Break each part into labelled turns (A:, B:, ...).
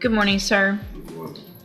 A: Good morning, sir.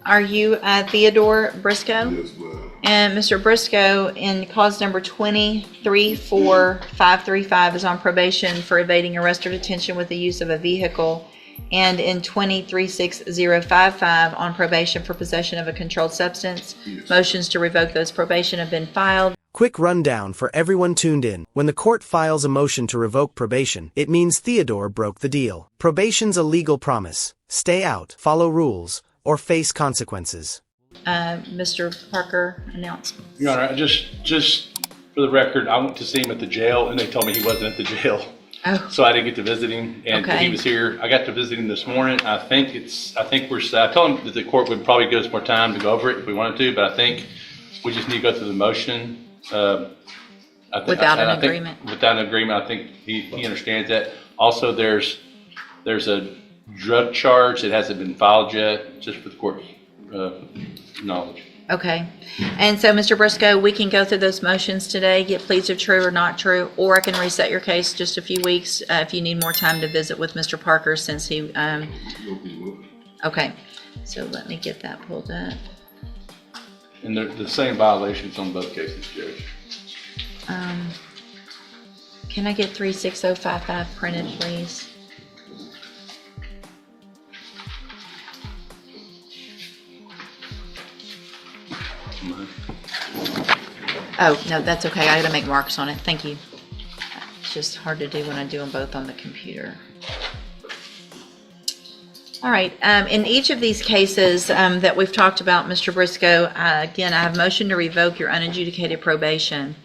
A: Are you Theodore Brisco?
B: Yes, ma'am.
A: And Mr. Brisco, in cause number 234535 is on probation for evading arrest or detention with the use of a vehicle, and in 236055 on probation for possession of a controlled substance.
B: Yes.
A: Motions to revoke those probation have been filed.
C: Quick rundown for everyone tuned in. When the court files a motion to revoke probation, it means Theodore broke the deal. Probation's a legal promise. Stay out, follow rules, or face consequences.
A: Mr. Parker, announcement.
D: Your Honor, just for the record, I went to see him at the jail, and they told me he wasn't at the jail.
A: Oh.
D: So I didn't get to visit him, and
A: Okay.
D: he was here. I got to visit him this morning. I told him that the court would probably give us more time to go over it if we wanted to, but I think we just need to go through the motion.
A: Without an agreement.
D: Without an agreement, I think he understands that. Also, there's a drug charge that hasn't been filed yet, just for the court's knowledge.
A: Okay. And so, Mr. Brisco, we can go through those motions today, get pleads of true or not true, or I can reset your case just a few weeks if you need more time to visit with Mr. Parker since he, okay. So let me get that pulled up.
D: And they're the same violations on both cases, Judge.
A: Can I get 36055 printed, please? Oh, no, that's okay. I gotta make marks on it. Thank you. It's just hard to do when I do them both on the computer. All right. In each of these cases that we've talked about, Mr. Brisco, again, I have motion to revoke your unadjudicated probation.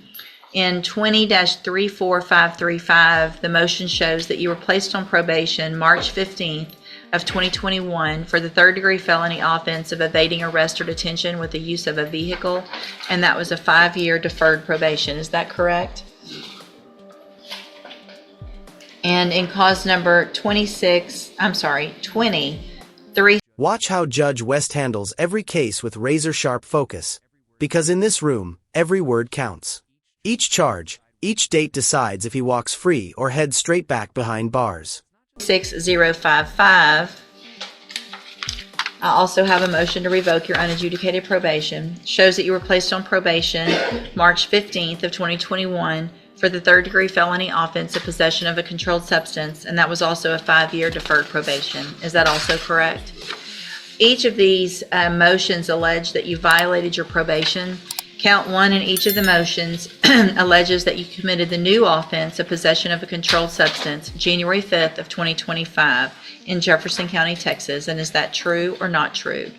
A: In 20-34535, the motion shows that you were placed on probation March 15th of 2021 for the third-degree felony offense of evading arrest or detention with the use of a vehicle, and that was a 5-year deferred probation. Is that correct? And in cause number 23.
C: Watch how Judge West handles every case with razor-sharp focus, because in this room, every word counts. Each charge, each date decides if he walks free or heads straight back behind bars.
A: 6055. I also have a motion to revoke your unadjudicated probation. Shows that you were placed on probation March 15th of 2021 for the third-degree felony offense of possession of a controlled substance, and that was also a 5-year deferred probation. Is that also correct? Each of these motions allege that you violated your probation. Count 1 in each of the motions alleges that you committed the new offense of possession of a controlled substance January 5th of 2025 in Jefferson County, Texas. And is that true or not true?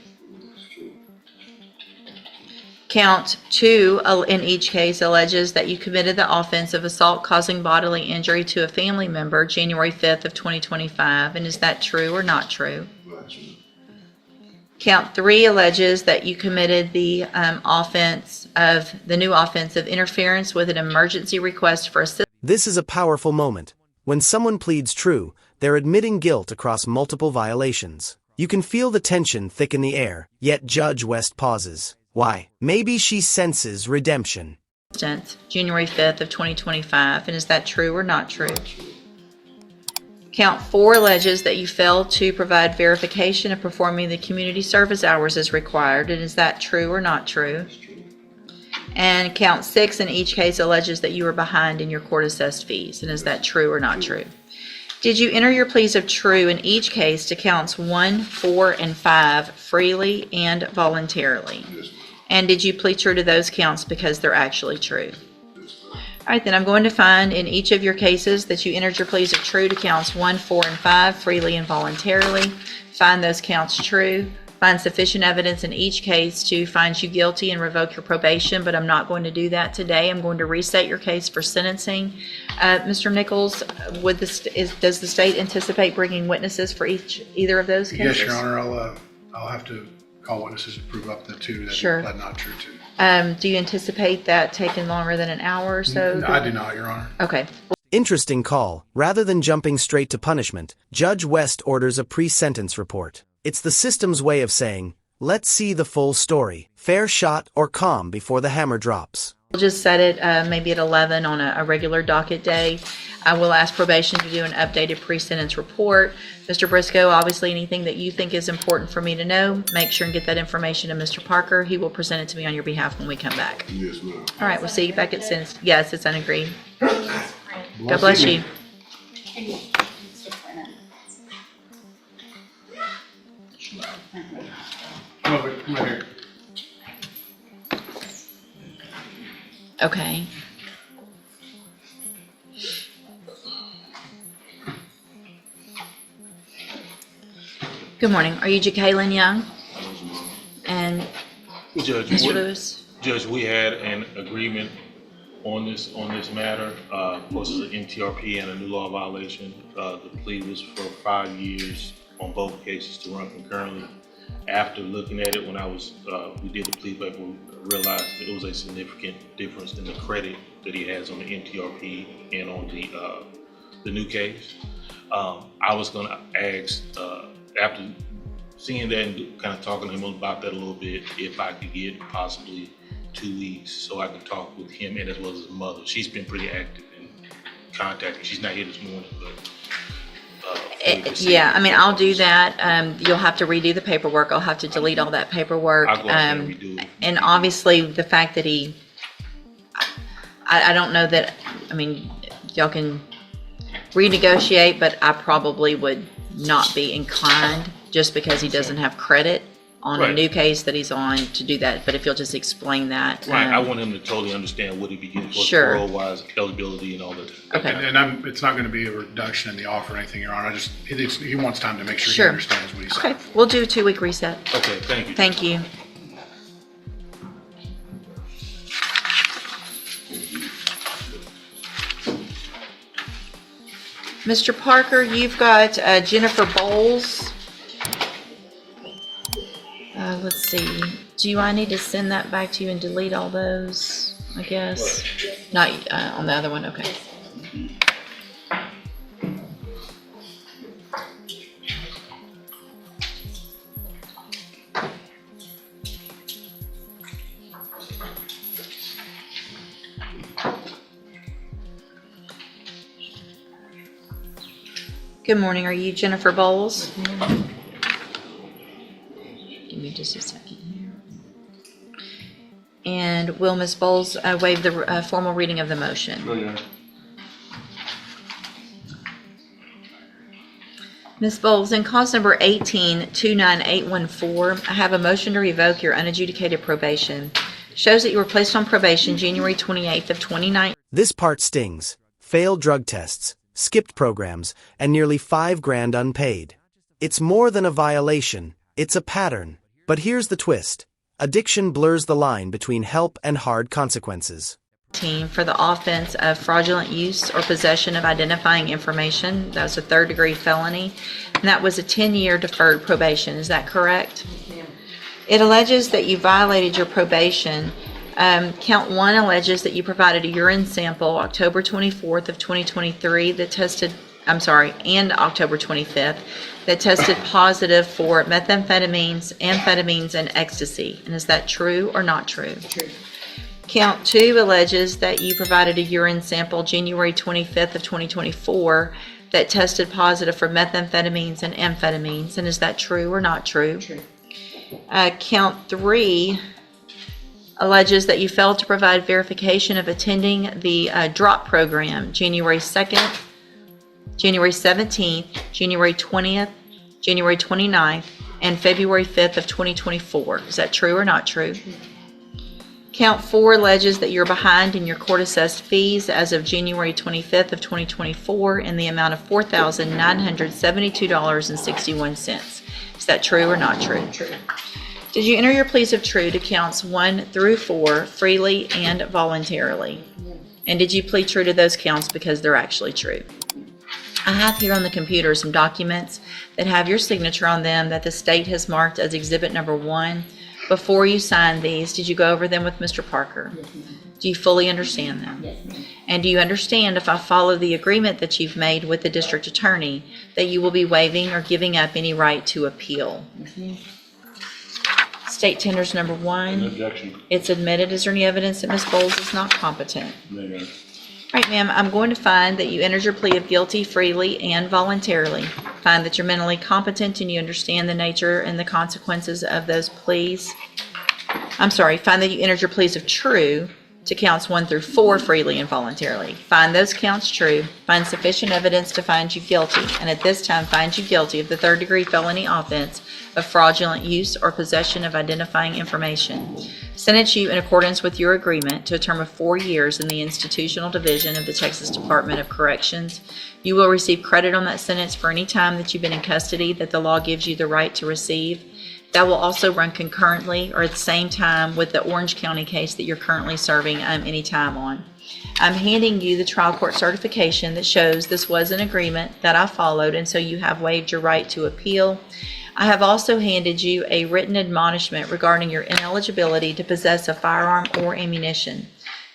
A: Count 2 in each case alleges that you committed the offense of assault causing bodily injury to a family member January 5th of 2025. And is that true or not true? Count 3 alleges that you committed the new offense of interference with an emergency request for assistance.
C: This is a powerful moment. When someone pleads true, they're admitting guilt across multiple violations. You can feel the tension thick in the air, yet Judge West pauses. Why? Maybe she senses redemption.
A: January 5th of 2025. And is that true or not true? Count 4 alleges that you failed to provide verification of performing the community service hours as required. And is that true or not true? And count 6 in each case alleges that you were behind in your court-assessed fees. And is that true or not true? Did you enter your pleas of true in each case to counts 1, 4, and 5 freely and voluntarily? And did you plead true to those counts because they're actually true? All right, then I'm going to find in each of your cases that you entered your pleas of true to counts 1, 4, and 5 freely and voluntarily. Find those counts true. Find sufficient evidence in each case to find you guilty and revoke your probation, but I'm not going to do that today. I'm going to reset your case for sentencing. Mr. Nichols, does the state anticipate bringing witnesses for either of those cases?
E: Yes, Your Honor. I'll have to call witnesses to prove up the two that
A: Sure.
E: pled not true to.
A: Do you anticipate that taking longer than an hour or so?
E: No, I do not, Your Honor.
A: Okay.
C: Interesting call. Rather than jumping straight to punishment, Judge West orders a pre-sentence report. It's the system's way of saying, let's see the full story. Fair shot or calm before the hammer drops.
A: We'll just set it maybe at 11 on a regular docket day. I will ask probation to do an updated pre-sentence report. Mr. Brisco, obviously anything that you think is important for me to know, make sure and get that information to Mr. Parker. He will present it to me on your behalf when we come back.
E: Yes, ma'am.
A: All right, we'll see you back at sentence. Yes, it's unagreed. God bless you.
E: Come over here.
A: Okay. Good morning. Are you Jacqueline Young? And
B: Judge,
A: Mr. Lewis?
B: Judge, we had an agreement on this matter. Of course, it's an MTRP and a new law violation. The plea was for 5 years on both cases to run concurrently. After looking at it, when we did the plea paper, we realized that it was a significant difference in the credit that he has on the MTRP and on the new case. I was going to ask, after seeing that and kind of talking to him about that a little bit, if I could get possibly 2 weeks so I could talk with him and as well as his mother. She's been pretty active in contacting. She's not here this morning, but
A: Yeah, I mean, I'll do that. You'll have to redo the paperwork. I'll have to delete all that paperwork.
B: I'll go ahead and redo it.
A: And obviously, the fact that I don't know that, I mean, y'all can renegotiate, but I probably would not be inclined just because he doesn't have credit on a
B: Right.
A: new case that he's on to do that. But if you'll just explain that.
B: Right, I want him to totally understand what he'd be getting for
A: Sure.
B: parole-wise, eligibility and all that.
A: Okay.
E: And it's not going to be a reduction in the offer or anything, Your Honor. He wants time to make sure
A: Sure.
E: he understands what he's
A: Okay,
E: saying.
A: we'll do a 2-week reset.
B: Okay, thank you.
A: Thank you. Mr. Parker, you've got Jennifer Bowles. Let's see. Do I need to send that back to you and delete all those, I guess? Not on the other one, okay. Good morning. Are you Jennifer Bowles? Give me just a second here. And will Ms. Bowles waive the formal reading of the motion?
D: No, Your Honor.
A: Ms. Bowles, in cause number 18-29814, I have a motion to revoke your unadjudicated probation. Shows that you were placed on probation January 28th of 2019.
C: This part stings. Failed drug tests, skipped programs, and nearly $5,000 unpaid. It's more than a violation, it's a pattern. But here's the twist. Addiction blurs the line between help and hard consequences.
A: For the offense of fraudulent use or possession of identifying information. That was a 3rd-degree felony. And that was a 10-year deferred probation. Is that correct? It alleges that you violated your probation. Count 1 alleges that you provided a urine sample October 24th of 2023 that tested, and October 25th, that tested positive for methamphetamines, amphetamines, and ecstasy. And is that true or not true?
F: True.
A: Count 2 alleges that you provided a urine sample January 25th of 2024 that tested positive for methamphetamines and amphetamines. And is that true or not true?
F: True.
A: Count 3 alleges that you failed to provide verification of attending the DROP program January 2nd, January 17th, January 20th, January 29th, and February 5th of 2024. Is that true or not true? Count 4 alleges that you're behind in your court-assessed fees as of January 25th of 2024 in the amount of $4,972.61. Is that true or not true?
F: True.
A: Did you enter your pleas of true to counts 1 through 4 freely and voluntarily? And did you plead true to those counts because they're actually true? I have here on the computer some documents that have your signature on them that the state has marked as exhibit number 1. Before you sign these, did you go over them with Mr. Parker?
F: Yes, ma'am.
A: Do you fully understand them?
F: Yes, ma'am.
A: And do you understand, if I follow the agreement that you've made with the district attorney, that you will be waiving or giving up any right to appeal?
F: Yes, ma'am.
A: State tenders number
D: No
A: 1.
D: objection.
A: It's admitted. Is there any evidence that Ms. Bowles is not competent?
D: No, Your Honor.
A: All right, ma'am, I'm going to find that you entered your plea of guilty freely and voluntarily. Find that you're mentally competent and you understand the nature and the consequences of those pleas. I'm sorry, find that you entered your pleas of true to counts 1 through 4 freely and voluntarily. Find those counts true. Find sufficient evidence to find you guilty, and at this time find you guilty of the third-degree felony offense of fraudulent use or possession of identifying information. Sentence you in accordance with your agreement to a term of 4 years in the Institutional Division of the Texas Department of Corrections. You will receive credit on that sentence for any time that you've been in custody that the law gives you the right to receive. That will also run concurrently or at the same time with the Orange County case that you're currently serving any time on. I'm handing you the trial court certification that shows this was an agreement that I followed, and so you have waived your right to appeal. I have also handed you a written admonishment regarding your ineligibility to possess a firearm or ammunition.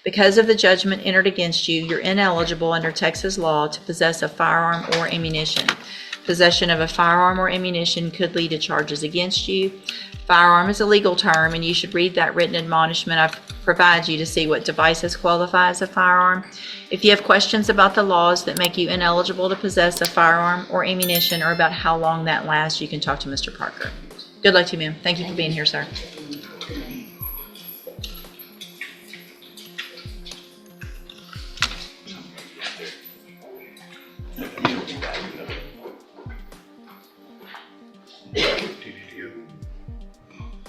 A: Because of the judgment entered against you, you're ineligible under Texas law to possess a firearm or ammunition. Possession of a firearm or ammunition could lead to charges against you. Firearm is a legal term, and you should read that written admonishment I provide you to see what devices qualify as a firearm. If you have questions about the laws that make you ineligible to possess a firearm or ammunition or about how long that lasts, you can talk to Mr. Parker. Good luck to you, ma'am. Thank you for being here, sir.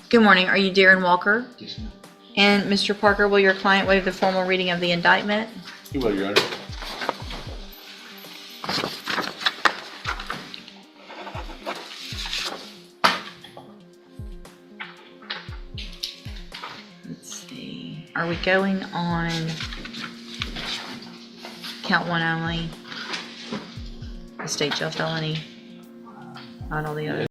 A: Good morning. Are you Darren Walker?
E: Yes, ma'am.
A: And Mr. Parker, will your client waive the formal reading of the indictment?
D: You will, Your Honor.
A: Let's see. Are we going on count 1 only? The state jail felony? Not all the others?